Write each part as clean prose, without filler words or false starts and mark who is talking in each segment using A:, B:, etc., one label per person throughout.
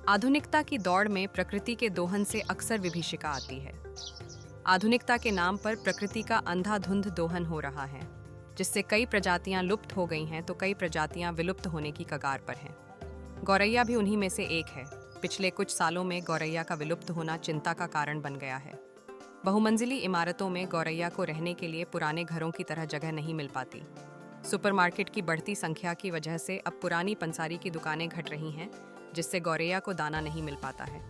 A: आधुनिकता की दौड़ में प्रकृति के दोहन से अक्सर विभीषिका आती है। आधुनिकता के नाम पर प्रकृति का अंधाधुंध दोहन हो रहा है, जिससे कई प्रजातियां लुप्त हो गई हैं तो कई प्रजातियां विलुप्त होने की कगार पर हैं। गौरैया भी उन्हीं में से एक है। पिछले कुछ सालों में गौरैया का विलुप्त होना चिंता का कारण बन गया है। बहुमंजिली इमारतों में गौरैया को रहने के लिए पुराने घरों की तरह जगह नहीं मिल पाती। सुपरमार्केट की बढ़ती संख्या की वजह से अब पुरानी पंसारी की दुकानें घट रही हैं, जिससे गौरैया को दाना नहीं मिल पाता है।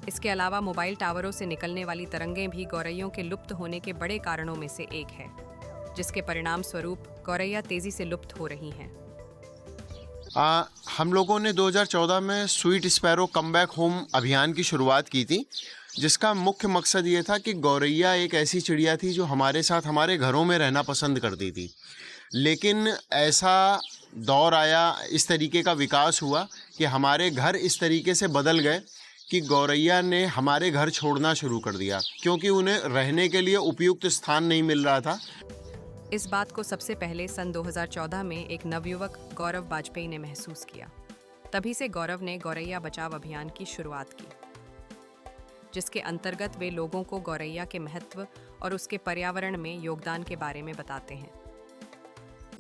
A: इसके अलावा मोबाइल टावरों से निकलने वाली तरंगें भी गौरैयों के लुप्त होने के बड़े कारणों में से एक है, जिसके परिणाम स्वरूप गौरैया तेजी से लुप्त हो रही हैं।
B: हम लोगों ने 2014 में sweet sparrow come back home अभियान की शुरुआत की थी, जिसका मुख्य मकसद ये था कि गौरैया एक ऐसी चिड़िया थी जो हमारे साथ हमारे घरों में रहना पसंद करती थी। लेकिन ऐसा दौर आया, इस तरीके का विकास हुआ कि हमारे घर इस तरीके से बदल गए कि गौरैया ने हमारे घर छोड़ना शुरू कर दिया, क्योंकि उन्हें रहने के लिए उपयुक्त स्थान नहीं मिल रहा था।
A: इस बात को सबसे पहले सन 2014 में एक नवयुवक गौरव वाजपेयी ने महसूस किया। तभी से गौरव ने गौरैया बचाव अभियान की शुरुआत की, जिसके अंतर्गत वे लोगों को गौरैया के महत्व और उसके पर्यावरण में योगदान के बारे में बताते हैं।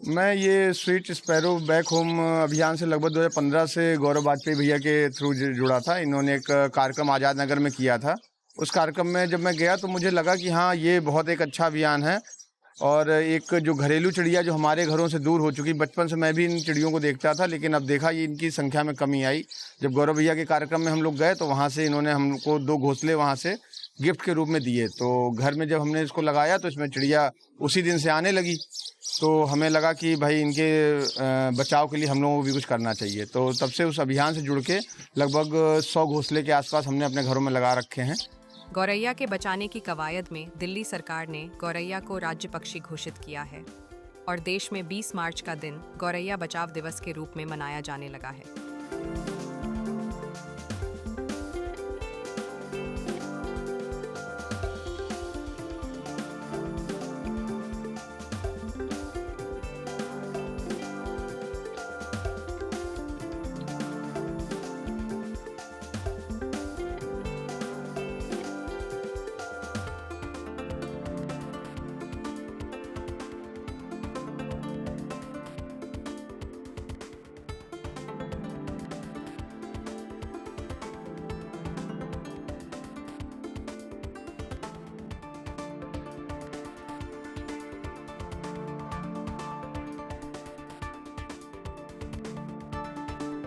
C: मैं ये स्वीट स्पैरो बैक होम अभियान से लगभग 2015 से गौरव वाजपेयी भैया के थ्रू जुड़ा था। इन्होंने एक कार्यक्रम आज़ाद नगर में किया था। उस कार्यक्रम में जब मैं गया तो मुझे लगा कि हाँ, ये बहुत एक अच्छा अभियान है और एक जो घरेलू चिड़िया जो हमारे घरों से दूर हो चुकी, बचपन से मैं भी इन चिड़ियों को देखता था, लेकिन अब देखा ये इनकी संख्या में कमी आई। जब गौरव भैया के कार्यक्रम में हम लोग गए तो वहाँ से इन्होंने हमको 2 घोंसले वहाँ से गिफ्ट के रूप में दिए। तो घर में जब हमने इसको लगाया तो इसमें चिड़िया उसी दिन से आने लगी। तो हमें लगा कि भाई इनके बचाव के लिए हम लोगों को भी कुछ करना चाहिए। तो तब से उस अभियान से जुड़ के लगभग 100 घोंसले के आसपास हमने अपने घरों में लगा रखे हैं।
A: गौरैया के बचाने की कवायद में दिल्ली सरकार ने गौरैया को राज्य पक्षी घोषित किया है और देश में 20 मार्च का दिन गौरैया बचाव दिवस के रूप में मनाया जाने लगा है।